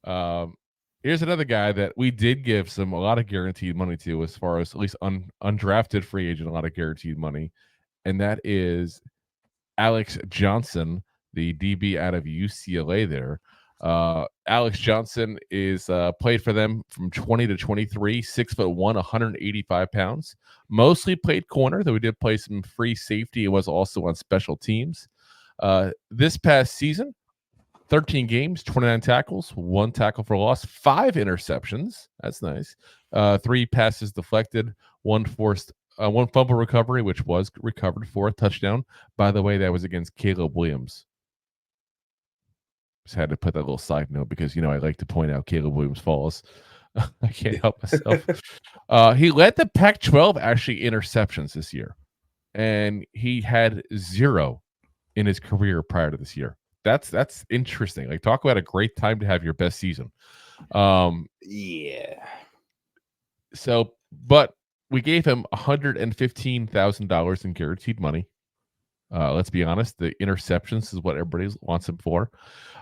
Here's another guy that we did give a lot of guaranteed money to, as far as at least undrafted free agent, a lot of guaranteed money, and that is Alex Johnson, the DB out of UCLA there. Alex Johnson is played for them from 20 to 23, 6'1", 185 pounds. Mostly played corner, though he did play some free safety and was also on special teams. This past season, 13 games, 29 tackles, 1 tackle for loss, 5 interceptions. That's nice. 3 passes deflected, 1 fumble recovery, which was recovered for a touchdown. By the way, that was against Caleb Williams. Just had to put that little side note because, I like to point out Caleb Williams falls. I can't help myself. He led the Pac-12 actually interceptions this year, and he had 0 in his career prior to this year. That's interesting. Like, talk about a great time to have your best season. Yeah. So, but we gave him $115,000 in guaranteed money. Let's be honest, the interceptions is what everybody wants him for.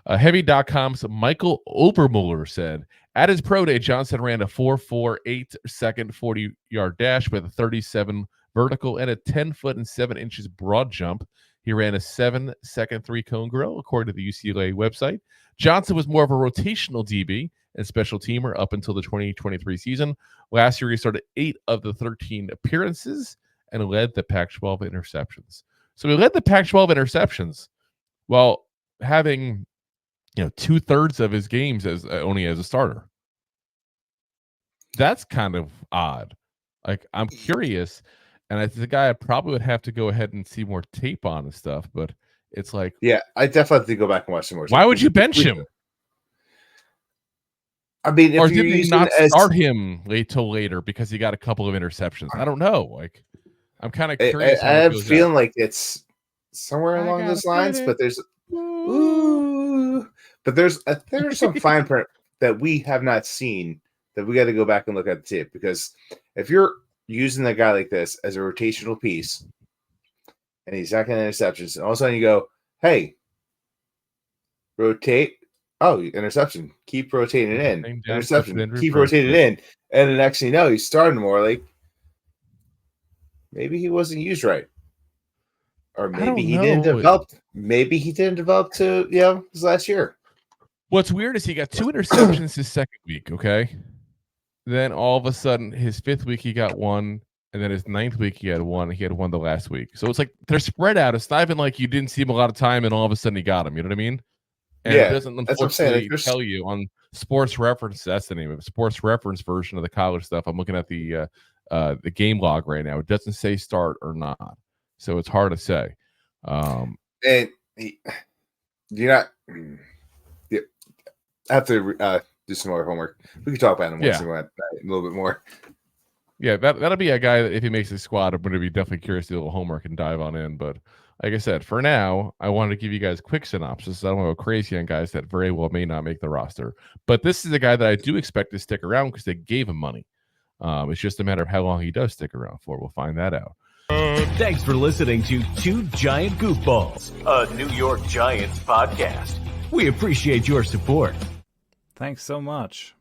Heavy.com's Michael Overmuller said, at his pro day, Johnson ran a 4.48 second 40-yard dash with a 37 vertical and a 10 foot and 7 inches broad jump. He ran a 7-second 3-cone grill, according to the UCLA website. Johnson was more of a rotational DB and special teamer up until the 2023 season. Last year, he started 8 of the 13 appearances and led the Pac-12 interceptions. So he led the Pac-12 interceptions while having, 2/3 of his games only as a starter. That's kind of odd. Like, I'm curious. And I think I probably would have to go ahead and see more tape on and stuff, but it's like, yeah, I definitely have to go back and watch some more. Why would you bench him? I mean, or did they not start him till later because he got a couple of interceptions? I don't know. Like, I'm kind of curious. I have a feeling like it's somewhere along those lines, but there's some fine print that we have not seen that we got to go back and look at the tape, because if you're using a guy like this as a rotational piece and he's not getting interceptions, and all of a sudden you go, hey, rotate. Oh, interception. Keep rotating it in. Interception. Keep rotating it in. And the next thing you know, he's starting more. Like, maybe he wasn't used right. Or maybe he didn't develop. Maybe he didn't develop to, his last year. What's weird is he got 2 interceptions his second week, okay? Then all of a sudden, his 5th week, he got 1. And then his 9th week, he had 1. He had 1 the last week. So it's like they're spread out. It's not even like you didn't see him a lot of time and all of a sudden he got him. You know what I mean? And it doesn't unfortunately tell you on Sports Reference. That's the name of it. Sports Reference version of the college stuff. I'm looking at the game log right now. It doesn't say start or not. So it's hard to say. And you're not. I have to do some more homework. We can talk about him once a little bit more. Yeah, that'll be a guy that if he makes the squad, I'm going to be definitely curious to do a little homework and dive on in. But like I said, for now, I wanted to give you guys a quick synopsis. I don't want to go crazy on guys that very well may not make the roster. But this is a guy that I do expect to stick around because they gave him money. It's just a matter of how long he does stick around for. We'll find that out. Thanks for listening to Two Giant Goofballs, a New York Giants podcast. We appreciate your support. Thanks so much.